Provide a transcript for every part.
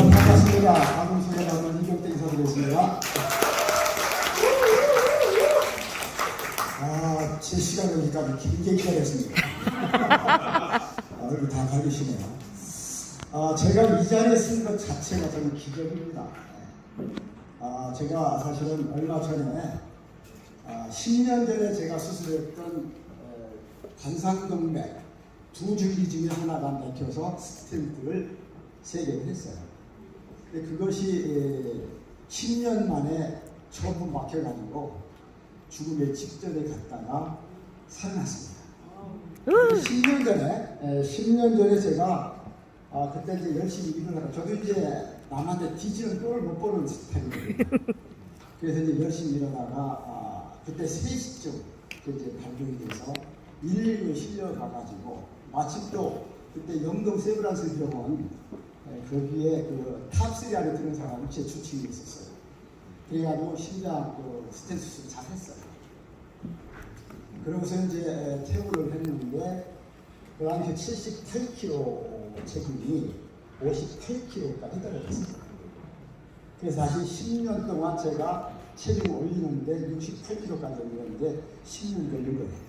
반갑습니다. 방송소개 나오는 이경태 인사드리겠습니다. 제 시간이니까 굉장히 기다렸습니다. 얼굴 다 가리시네요. 제가 이 자리에 쓴 것 자체가 저는 기적입니다. 제가 사실은 얼마 전에 10년 전에 제가 수술했던 관상동맥 두 줄기 중에 하나가 막혀서 스텐트를 세개를 했어요. 근데 그것이 10년 만에 전부 막혀가지고 죽음의 직전에 갔다가 살아났습니다. 10년 전에 제가 그때 이제 열심히 일을 하다가 저도 이제 남한테 뒤지는 꼴을 못 보는 스타일이거든요. 그래서 이제 열심히 일하다가 그때 3시쯤 이제 발견이 돼서 119에 실려가가지고 마침 또 그때 영동 세브란스 병원 거기에 그 탑3 안에 드는 사람이 제 주치의에 있었어요. 그래가지고 심장 스텐트 수술 잘 했어요. 그러고서 이제 퇴원을 했는데 그 당시 78kg 체중이 58kg까지 떨어졌어요. 그래서 다시 10년 동안 제가 체중을 올리는데 68kg까지 올렸는데 10년 걸린 거예요.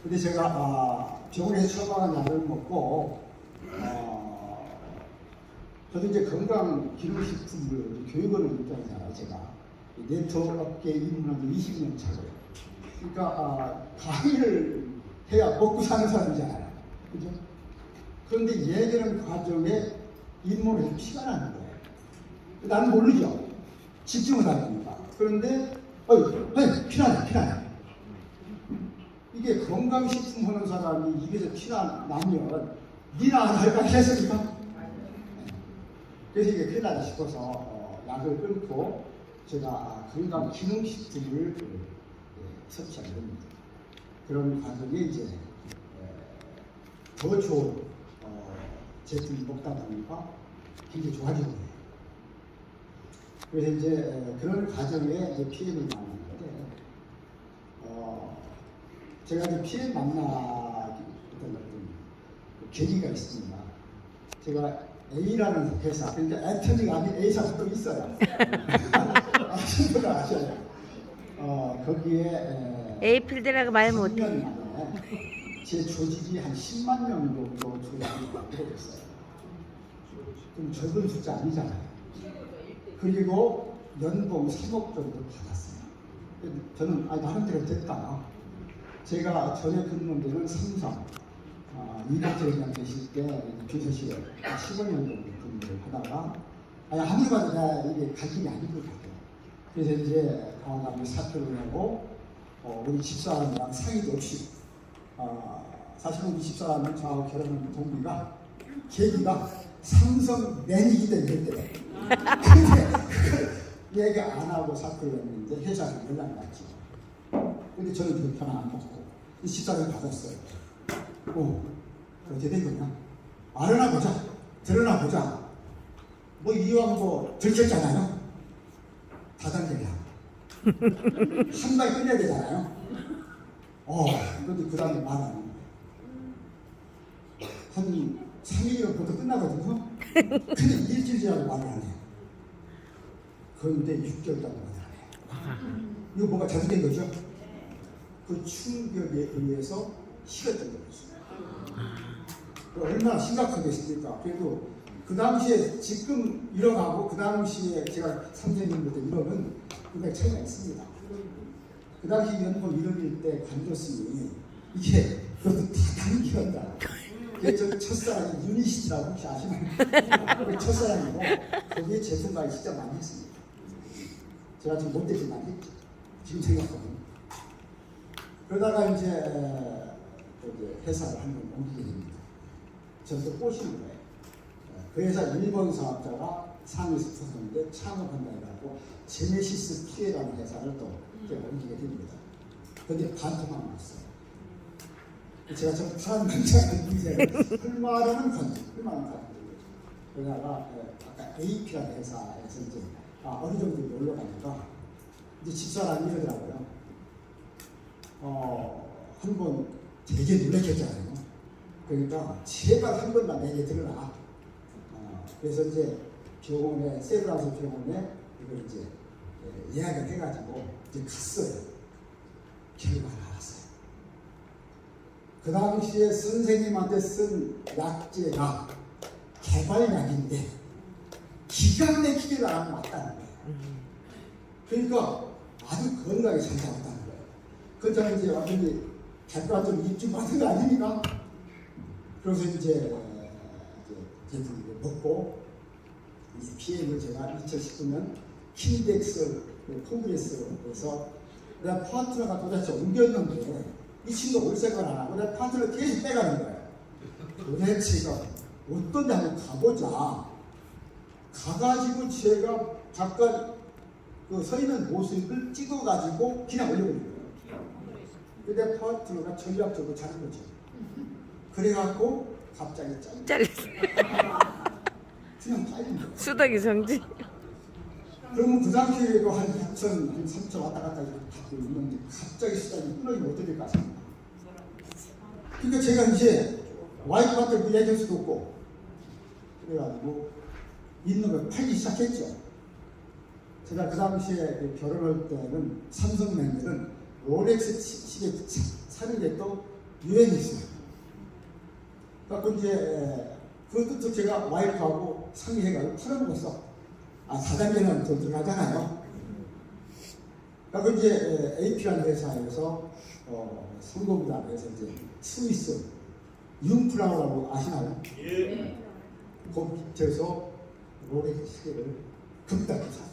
근데 제가 병원에서 처방한 약을 먹고 저도 이제 건강 기능식품을 교육을 했잖아요. 제가 네트워크 업계에 입문한 지 20년 차고요. 그러니까 강의를 해야 먹고 사는 사람이잖아요. 그죠? 그런데 예전의 과정에 입문을 해서 피가 나는 거예요. 나는 모르죠. 집중을 하니까. 그런데 피나네. 이게 건강식품 하는 사람이 입에서 피가 나면 니나 안 할까 했으니까. 그래서 이게 큰일 나다 싶어서 약을 끊고 제가 건강 기능식품을 섭취하게 됩니다. 그런 과정에 이제 더 좋은 제품을 먹다 보니까 굉장히 좋아지는 거예요. 그래서 이제 그런 과정에 이제 PM을 만났는데 제가 이제 PM 만나기 어떤 계기가 있습니다. 제가 A라는 회사, 그러니까 애터미가 아닌 A사가 또 있어요. 아시는 아셔요. 거기에 에이필드라고 말 못해. 3년 만에 제 조직이 한 10만 명 정도 조직이 만들어졌어요. 좀 적은 숫자 아니잖아요. 그리고 연봉 3억 정도 받았어요. 저는 나름대로 됐다. 제가 전에 근무한 데는 삼성, 이낙재 회장 계실 때 비서실에 15년 정도 근무를 하다가 아무리 봐도 내가 이게 갈 길이 아닌 것 같아요. 그래서 이제 강원남에 사표를 내고 우리 집사람이랑 상의도 없이 사실은 우리 집사람은 저하고 결혼한 동기가 계기가 삼성 매니기 때문에 근데 그걸 얘기 안 하고 사표를 냈는데 회사에서 연락이 왔지. 근데 저는 그 편안 안 먹고 이 집사람이 받았어요. 어떻게 된 거냐? 알아나 보자. 드러나 보자. 뭐 이왕 뭐 들켰잖아요. 다단계야. 한 방에 끝내야 되잖아요. 근데 그 다음에 말 안 하는 거예요. 한 3일이면 그것도 끝나거든요. 근데 일주일 지나고 말을 안 해요. 그런데 6개월 동안 말을 안 해요. 이거 뭐가 잘못된 거죠? 그 충격에 의해서 식었던 거죠. 얼마나 심각하겠습니까? 그래도 그 당시에 지금 잃어가고 그 당시에 제가 선생님부터 이러면 굉장히 차이가 있습니다. 그 당시 연봉 1억일 때 관뒀으니 이게 그것도 다 단기였다. 저 첫사랑이 유니시티라고 혹시 아시나요? 첫사랑이고 거기에 제품가에 진짜 많이 했습니다. 제가 좀 못되지만 했죠. 지금 생각하면. 그러다가 이제 회사를 한 번 옮기게 됩니다. 저는 또 꼬시는 거예요. 그 회사 일본 사업자가 상위 스폰서인데 창업한다 해가지고 제네시스 피에라는 회사를 또 옮기게 됩니다. 그런데 반토막 났어요. 제가 좀 파란 문장을 인쇄를 훌마르는 건지, 그러다가 아까 AP라는 회사에서 이제 어느 정도 놀러 가니까 이제 집사람이 이러더라고요. 한 번 되게 놀랬겠잖아요. 그러니까 제발 한 번만 내게 들어라. 그래서 이제 병원에 세브란스 병원에 이걸 이제 예약을 해가지고 이제 갔어요. 결과를 알았어요. 그 당시에 선생님한테 쓴 약제가 개발약인데 기가 막히게 나랑 왔다는 거예요. 그러니까 아주 건강하게 잘 잡았다는 거예요. 그 저는 이제 완전히 객관적으로 입증받은 거 아닙니까? 그래서 이제 제품을 먹고 이제 PM을 제가 2019년 킨덱스 콩그레스에서 내가 파트너가 도대체 옮겼는데 이 친구가 올 생각을 안 하고 내가 파트너를 계속 빼가는 거예요. 도대체가 어떤 데 한번 가보자. 가가지고 제가 잠깐 그 서 있는 모습을 찍어가지고 그냥 올려버린 거예요. 근데 파트너가 전략적으로 자른 거죠. 그래갖고 갑자기 잘렸어. 그냥 빠진 거예요. 수덕이 정지. 그러면 그 당시에도 한 2천, 한 3천 왔다 갔다 이렇게 받고 있는데 갑자기 수단이 끊어지면 어떻게 될까 싶습니다. 그러니까 제가 이제 와이프한테 그 얘기할 수도 없고 그래가지고 있는 걸 팔기 시작했죠. 제가 그 당시에 결혼할 때는 삼성맨들은 롤렉스 시계 사는 게 또 유행했어요. 그래서 이제 그것도 제가 와이프하고 상의해가지고 팔아먹었어. 4단계는 더 들어가잖아요. 그래서 이제 AP라는 회사에서 성공이라고 해서 이제 스위스 융프라우라고 아시나요? 예. 그 밑에서 롤렉스 시계를 급당히 샀어요.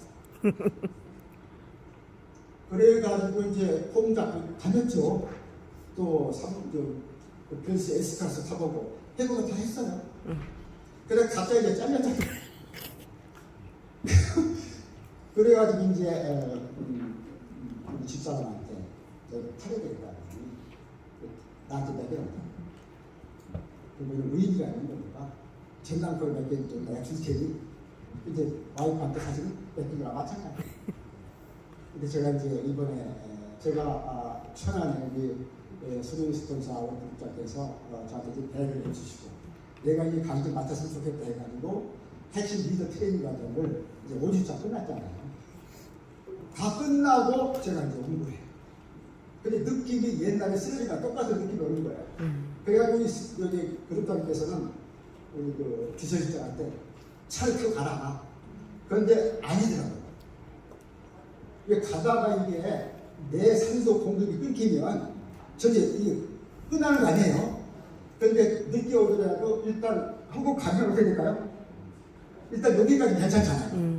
그래가지고 이제 홈잡고 다녔죠. 또 벤츠 S클래스 타보고 해보고 다 했어요. 그래 갑자기 이제 잘렸잖아. 그래가지고 이제 우리 집사람한테 팔아야 되겠다. 나한테 내게는 그러면 의의가 있는 거니까 전당포를 몇 개 좀 내가 줄 테니 이제 와이프한테 사실은 뺏긴 거랑 마찬가지. 근데 제가 이제 이번에 제가 천안에 수능스폰사 원국장께서 저한테 이제 배를 해주시고 내가 이 강좌 맡았으면 좋겠다 해가지고 핵심 리더 트레이닝 과정을 이제 5주차 끝났잖아요. 다 끝나고 제가 이제 온 거예요. 근데 느낌이 옛날에 쓰레기랑 똑같은 느낌이 오는 거예요. 그래가지고 여기 그룹장께서는 우리 그 비서실장한테 차를 타고 가라. 그런데 아니더라고요. 이게 가다가 이게 내 산소 공급이 끊기면 저기 이게 끝나는 거 아니에요. 그런데 늦게 오더라도 일단 한국 가면 어떻게 될까요? 일단 여기까지 괜찮잖아요.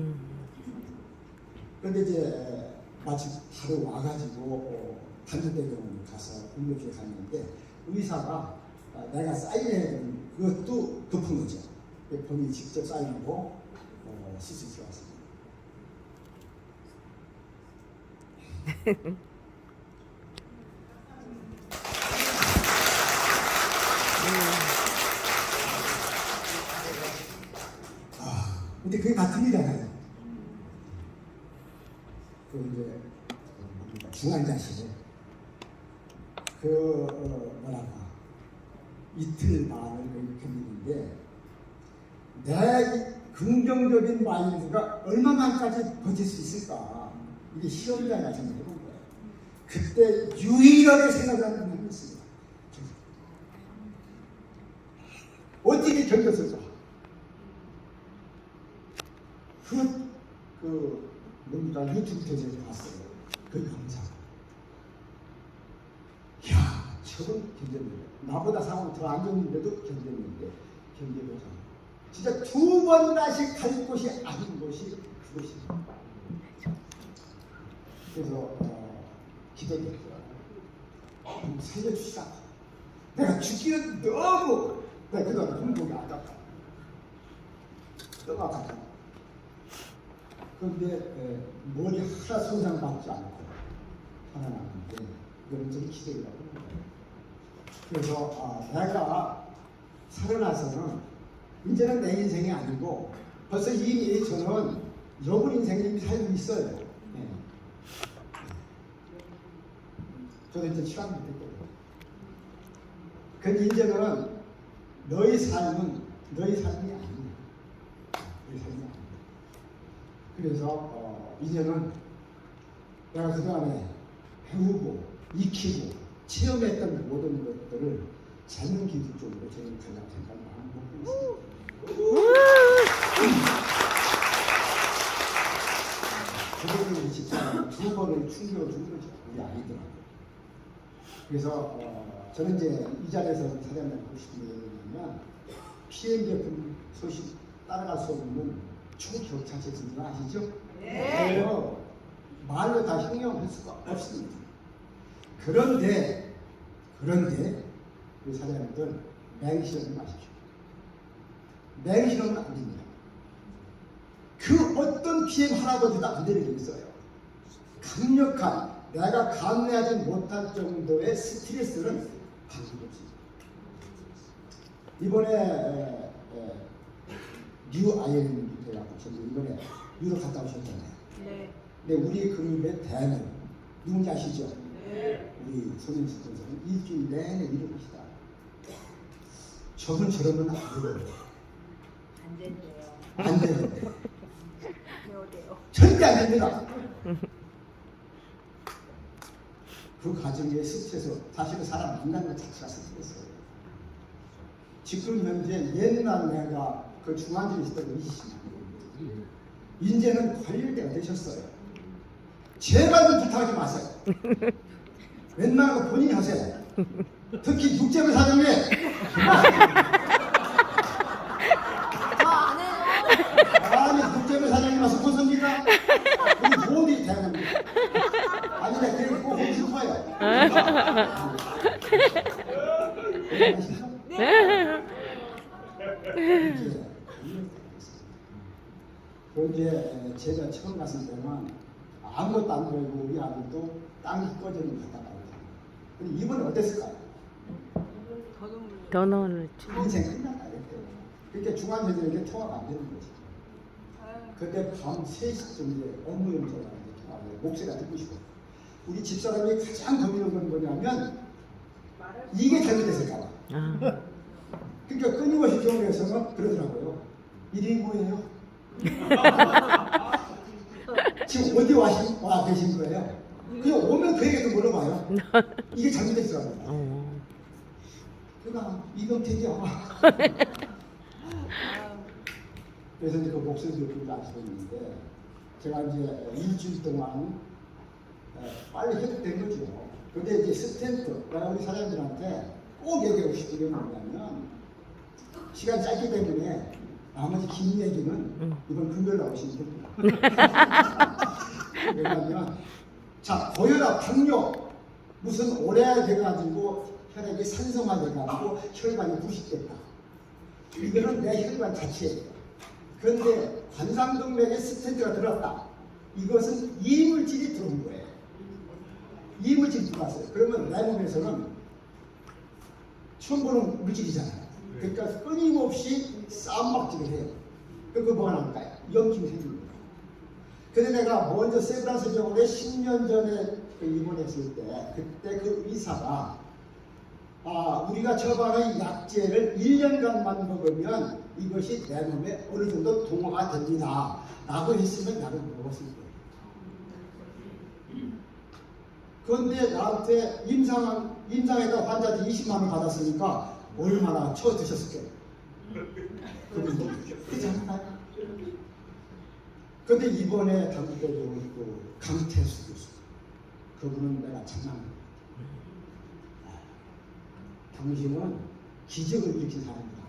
그런데 이제 마침 바로 와가지고 단전대병원에 가서 응급실에 갔는데 의사가 내가 사인해야 되는 그것도 급한 거죠. 본인이 직접 사인하고 수술실에 왔습니다. 근데 그게 다 틀리잖아요. 그 이제 중환자실에 뭐랄까 이틀 반을 견디는데 내 긍정적인 마인드가 얼마만까지 버틸 수 있을까? 이게 시험자가 생각해 본 거예요. 그때 유일하게 생각하는 부분이 있습니다. 어떻게 견뎠을까? 뭡니까? 유튜브 대제에서 봤어요. 그 영상. 야, 저건 견뎠는데. 나보다 상황이 더 안 좋은데도 견뎠는데, 견뎌보자. 진짜 두 번 다시 갈 곳이 아닌 곳이 그것입니다. 그래서, 기도했더라고요. 살려주시라. 내가 죽기는 너무, 내가 그동안 공복이 아깝다. 너무 아깝다. 그런데 머리 하나 손상받지 않고 하나 남는데 이건 좀 기대라고 합니다. 그래서 내가 살아나서는 이제는 내 인생이 아니고 벌써 이미 저는 여분 인생을 이미 살고 있어요. 네. 저도 이제 시간이 됐거든요. 근데 이제는 너희 삶은 너희 삶이 아니야. 너희 삶이 아니야. 그래서 이제는 내가 그동안에 배우고 익히고 체험했던 모든 것들을 삶의 기술적으로 저는 가장 생각을 하고 있습니다. 그들이 집사람 두 번을 충격을 준 거죠. 우리 아이들하고. 그래서 저는 이제 이 자리에서 사장님 하고 싶은 게 뭐냐면 PM 제품 소식 따라갈 수 없는 초격차제인 거 아시죠? 네. 말로 다 형용할 수가 없습니다. 그런데 우리 사장님들 맹실험을 마십시오. 맹실험은 안 됩니다. 그 어떤 PM 할아버지도 안 되는 게 있어요. 강력한 내가 감내하지 못할 정도의 스트레스는 방법이 없습니다. 이번에 뉴 아이언부터 해갖고 이번에 유럽 갔다 오셨잖아요. 네. 근데 우리 그룹의 대안은 누군지 아시죠? 네. 우리 손인수 선생은 일주일 내내 일을 하시다. 저분처럼은 안 돼요. 안 된대요. 안 되는데. 절대 안 됩니다. 그 과정에 스트레스, 사실은 사람 만나는 것 자체가 스트레스예요. 지금 현재 옛날 내가 그 중환자에 있었던 20년 이제는 걸릴 때가 되셨어요. 제발 좀 부탁하지 마세요. 웬만한 거 본인이 하세요. 특히 육제부 사장님. 아니 국제부 사장님 와서 벗습니까? 우리 모두 대단합니다. 아니 내가 그렇게 꼭 보고 싶어요. 이제 제가 처음 갔을 때는 아무것도 안 보이고 우리 아들도 땅이 꺼지는 것 같다고. 근데 이번에 어땠을까요? 더 넣어놓지. 인생 끝났다 그랬대요. 그러니까 중환자들에게 통화가 안 되는 거지. 그때 밤 3시쯤에 업무 연설을 하는데 통화를 목소리가 듣고 싶어. 우리 집사람이 가장 겁이는 건 뭐냐면 이게 잘못됐을까 봐. 그러니까 끊임없이 경험에서는 그러더라고요. 1인분이에요. 지금 어디 와 계신 거예요? 그냥 오면 그 얘기도 물어봐요. 이게 잘못됐더라고요. 그러니까 이병택이야. 그래서 이제 그 목소리도 그렇게 아시겠는데 제가 이제 일주일 동안 빨리 해도 된 거죠. 근데 이제 스탠트, 내가 우리 사장님들한테 꼭 얘기하고 싶은 게 뭐냐면 시간이 짧기 때문에 나머지 긴 얘기는 이번 금요일에 오시면 됩니다. 왜냐하면 자, 고혈압, 당뇨 무슨 오래 돼가지고 혈액이 산성화돼가지고 혈관이 부식됐다. 이거는 내 혈관 자체예요. 그런데 관상동맥에 스텐트가 들어왔다. 이것은 이물질이 들어온 거예요. 이물질이 들어왔어요. 그러면 내 몸에서는 처음 보는 물질이잖아요. 그러니까 끊임없이 싸움박질을 해요. 그거 뭐가 나올까요? 염증이 생깁니다. 근데 내가 먼저 세브란스 병원에 10년 전에 입원했을 때 그때 그 의사가 우리가 처방의 약제를 1년간만 먹으면 이것이 내 몸에 어느 정도 동화가 됩니다. 라고 했으면 나를 먹었을 거예요. 그런데 나한테 임상에다 환자들이 20만 원 받았으니까 얼마나 쳐 드셨을까요? 그렇지 않나요? 그런데 이번에 당국대로 그 강태수 교수, 그분은 내가 장난합니다. 당신은 기적을 일으킨 사람이다.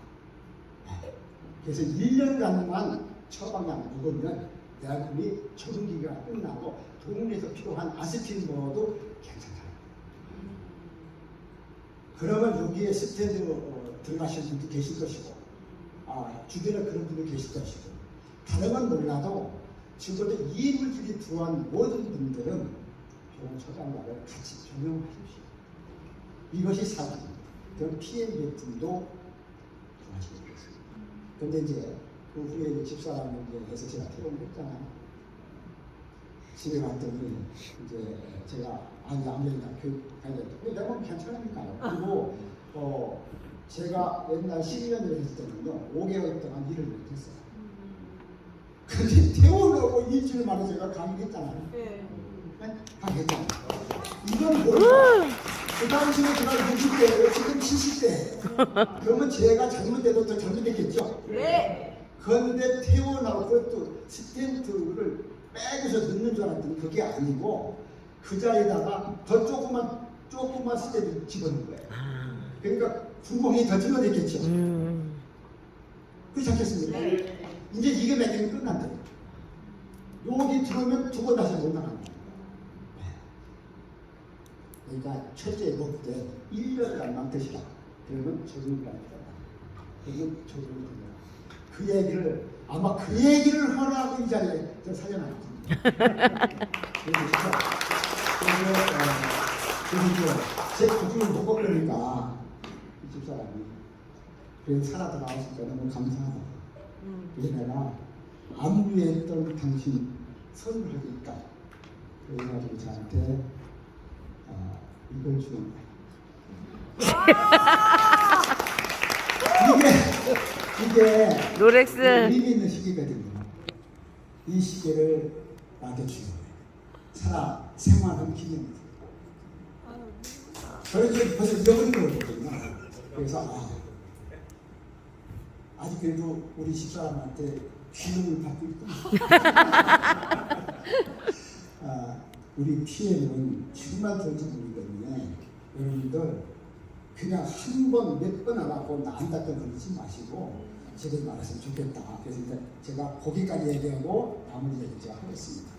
그래서 1년간만 처방약 먹으면 내가 적응기가 끝나고 동네에서 필요한 아스피린 먹어도 괜찮다. 그러면 여기에 스탠드 들어가신 분도 계실 것이고 주변에 그런 분도 계실 것이고 다른 건 몰라도 적어도 이물질이 들어온 모든 분들은 병원 처방약을 같이 적용하십시오. 이것이 사실입니다. 그럼 PM 제품도 좋아지게 되겠습니다. 그런데 이제 그 후에 집사람이 이제 해서 제가 퇴원을 했잖아요. 집에 갔더니 이제 제가 아무래도 교육 가야 돼. 내가 보면 괜찮으니까요. 그리고 제가 옛날 12년 전에 했을 때는요 5개월 동안 일을 못했어요. 근데 태어나고 일주일 만에 제가 강의했잖아요. 네. 강의했잖아요. 이건 뭐야? 그 당시에 제가 60대예요. 지금 70대. 그러면 제가 잘못돼도 더 잘못됐겠죠? 네. 그런데 태어나고 그것도 스텐트를 빼고서 넣는 줄 알았더니 그게 아니고 그 자리에다가 더 조그만 스텐트를 집어넣은 거예요. 그러니까 구멍이 더 찔러졌겠죠. 그렇지 않겠습니까? 네. 이제 이게 매기면 끝난대요. 여기 들어오면 두 번 다시 못 나가는 거예요. 그러니까 첫째 목대 1년간만 드시라. 그러면 적응이 안 된다. 그러면 적응이 된다. 그 얘기를 아마 그 얘기를 하라고 이 자리에 저 사연하겠습니다. 그래서 제 고집을 못 먹으니까 이 집사람이 그래서 살아도 나왔으니까 너무 감사하다. 그래서 내가 안부했던 당신 선물하니까 그래가지고 저한테 이걸 주는 거예요. 이게 롤렉스. 의미 있는 시기거든요. 이 시기를 나한테 주는 거예요. 생활한 기념. 저는 지금 벌써 잃어버린 거거든요. 그래서 아직 그래도 우리 집사람한테 귀농을 받고 있다. 우리 PM은 정말 좋은지 모르거든요. 여러분들 그냥 한 번 몇 번 안 하고 나한다고 그러지 마시고 제대로 말했으면 좋겠다. 그래서 제가 거기까지 얘기하고 나머지 얘기 제가 하겠습니다.